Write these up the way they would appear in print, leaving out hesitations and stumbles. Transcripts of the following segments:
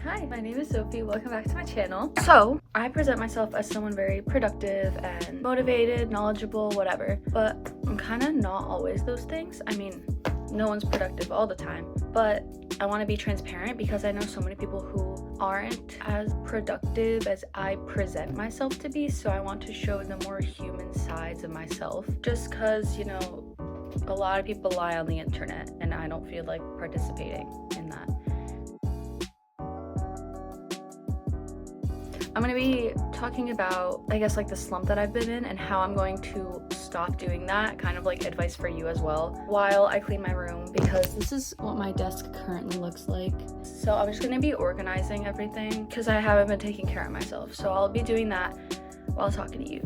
Hi, my name is Sophie. Welcome back to my channel. So, I present myself as someone very productive and motivated, knowledgeable, whatever, but I'm kind of not always those things. I mean, no one's productive all the time, but I want to be transparent because I know so many people who aren't as productive as I present myself to be, so I want to show the more human sides of myself, just because, you know, a lot of people lie on the internet and I don't feel like participating in that. I'm going to be talking about, I guess, like the slump that I've been in and how I'm going to stop doing that, kind of like advice for you as well, while I clean my room, because this is what my desk currently looks like. So I'm just going to be organizing everything because I haven't been taking care of myself. So I'll be doing that while talking to you.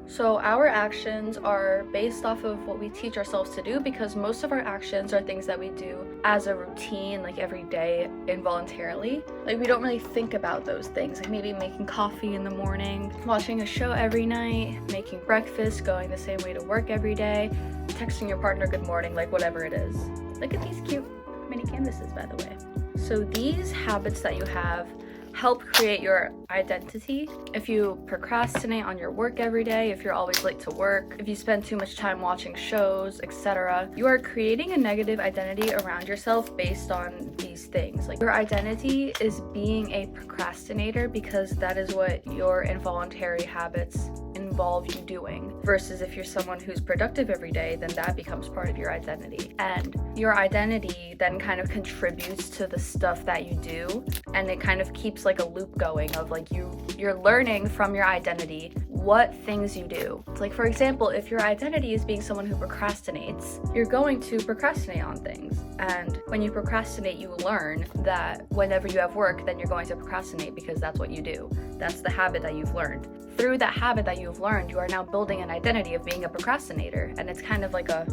So our actions are based off of what we teach ourselves to do, because most of our actions are things that we do as a routine, like every day, involuntarily. Like we don't really think about those things, like maybe making coffee in the morning, watching a show every night, making breakfast, going the same way to work every day, texting your partner good morning, like whatever it is. Look at these cute mini canvases, by the way. So these habits that you have help create your identity. If you procrastinate on your work every day, if you're always late to work, if you spend too much time watching shows, etc., you are creating a negative identity around yourself based on these things. Like your identity is being a procrastinator because that is what your involuntary habits involve you doing, versus if you're someone who's productive every day, then that becomes part of your identity, and your identity then kind of contributes to the stuff that you do, and it kind of keeps like a loop going of like you're learning from your identity what things you do. It's like, for example, if your identity is being someone who procrastinates, you're going to procrastinate on things, and when you procrastinate, you learn that whenever you have work, then you're going to procrastinate because that's what you do. That's the habit that you've learned. Through that habit that you've learned, you are now building an identity of being a procrastinator, and it's kind of like a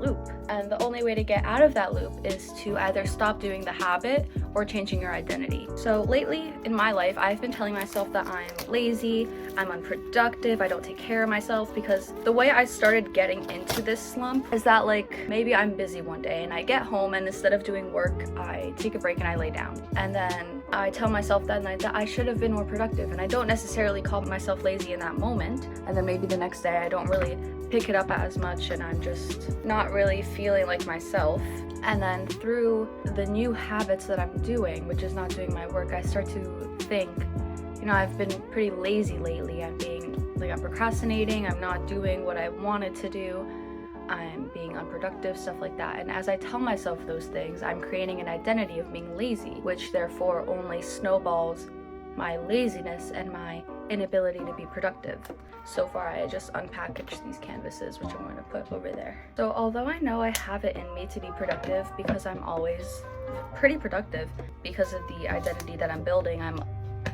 loop. And the only way to get out of that loop is to either stop doing the habit or changing your identity. So lately in my life, I've been telling myself that I'm lazy, I'm unproductive, I don't take care of myself, because the way I started getting into this slump is that like maybe I'm busy one day and I get home, and instead of doing work, I take a break and I lay down. And then I tell myself that night that I should have been more productive, and I don't necessarily call myself lazy in that moment. And then maybe the next day I don't really pick it up as much and I'm just not really feeling like myself. And then through the new habits that I'm doing, which is not doing my work, I start to think, you know, I've been pretty lazy lately. I'm procrastinating, I'm not doing what I wanted to do, I'm being unproductive, stuff like that. And as I tell myself those things, I'm creating an identity of being lazy, which therefore only snowballs my laziness and my inability to be productive. So far, I just unpackaged these canvases, which I'm going to put over there. So although I know I have it in me to be productive, because I'm always pretty productive, because of the identity that I'm building, I'm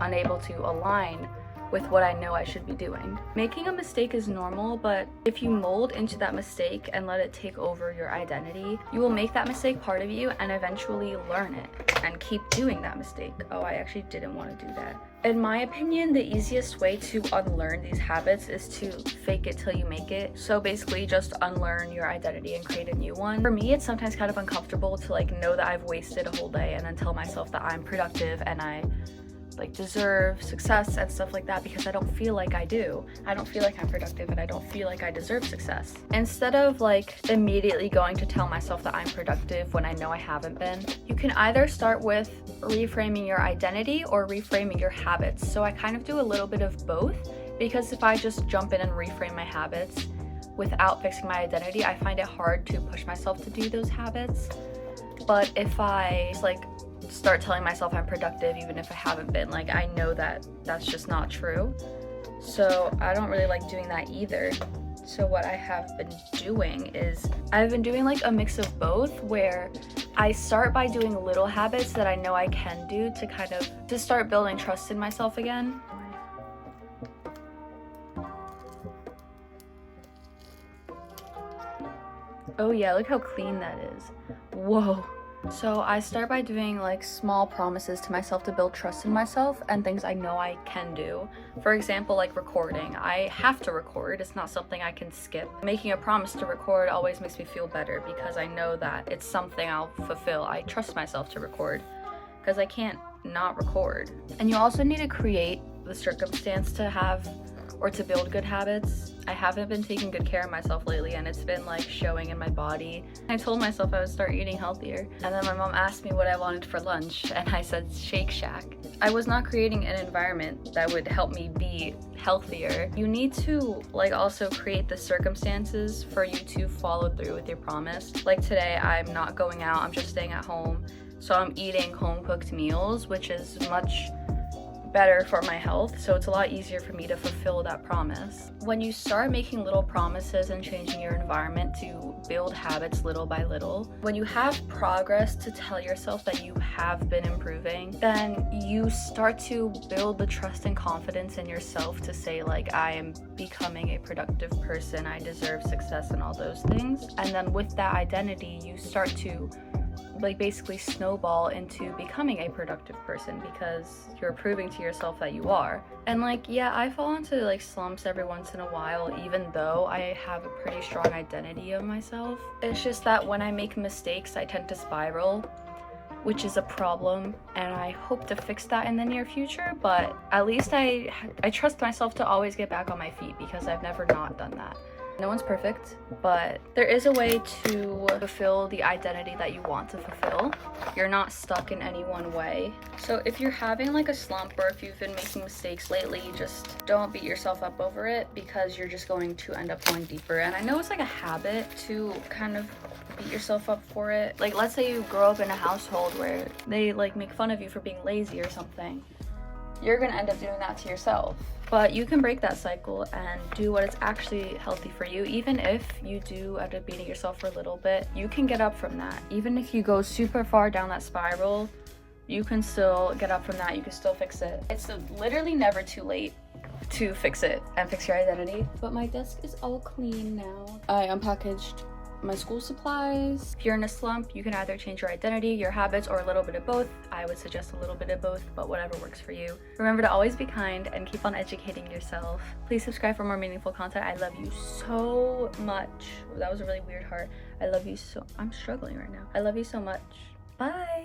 unable to align with what I know I should be doing. Making a mistake is normal, but if you mold into that mistake and let it take over your identity, you will make that mistake part of you and eventually learn it and keep doing that mistake. Oh, I actually didn't want to do that. In my opinion, the easiest way to unlearn these habits is to fake it till you make it. So basically just unlearn your identity and create a new one. For me, it's sometimes kind of uncomfortable to like know that I've wasted a whole day and then tell myself that I'm productive and I like deserve success and stuff like that, because I don't feel like I do. I don't feel like I'm productive and I don't feel like I deserve success. Instead of like immediately going to tell myself that I'm productive when I know I haven't been, you can either start with reframing your identity or reframing your habits. So I kind of do a little bit of both, because if I just jump in and reframe my habits without fixing my identity, I find it hard to push myself to do those habits. But if I like start telling myself I'm productive even if I haven't been, like I know that that's just not true. So I don't really like doing that either. So what I have been doing is I've been doing like a mix of both, where I start by doing little habits that I know I can do to kind of to start building trust in myself again. Oh yeah, look how clean that is. Whoa. So I start by doing like small promises to myself to build trust in myself and things I know I can do. For example, like recording. I have to record. It's not something I can skip. Making a promise to record always makes me feel better because I know that it's something I'll fulfill. I trust myself to record because I can't not record. And you also need to create the circumstance to have or to build good habits. I haven't been taking good care of myself lately, and it's been like showing in my body. I told myself I would start eating healthier, and then my mom asked me what I wanted for lunch, and I said Shake Shack. I was not creating an environment that would help me be healthier. You need to like also create the circumstances for you to follow through with your promise. Like today, I'm not going out, I'm just staying at home. So I'm eating home cooked meals, which is much better for my health, so it's a lot easier for me to fulfill that promise. When you start making little promises and changing your environment to build habits little by little, when you have progress to tell yourself that you have been improving, then you start to build the trust and confidence in yourself to say like, I am becoming a productive person, I deserve success and all those things. And then with that identity, you start to like basically snowball into becoming a productive person because you're proving to yourself that you are. And like, yeah, I fall into like slumps every once in a while, even though I have a pretty strong identity of myself. It's just that when I make mistakes, I tend to spiral, which is a problem, and I hope to fix that in the near future, but at least I trust myself to always get back on my feet because I've never not done that. No one's perfect, but there is a way to fulfill the identity that you want to fulfill. You're not stuck in any one way. So if you're having like a slump or if you've been making mistakes lately, just don't beat yourself up over it because you're just going to end up going deeper. And I know it's like a habit to kind of beat yourself up for it. Like let's say you grow up in a household where they like make fun of you for being lazy or something. You're gonna end up doing that to yourself. But you can break that cycle and do what is actually healthy for you. Even if you do end up beating yourself for a little bit, you can get up from that. Even if you go super far down that spiral, you can still get up from that. You can still fix it. It's literally never too late to fix it and fix your identity. But my desk is all clean now. I unpackaged my school supplies. If you're in a slump, you can either change your identity, your habits, or a little bit of both. I would suggest a little bit of both, but whatever works for you. Remember to always be kind and keep on educating yourself. Please subscribe for more meaningful content. I love you so much. That was a really weird heart. I love you so, I'm struggling right now. I love you so much. Bye.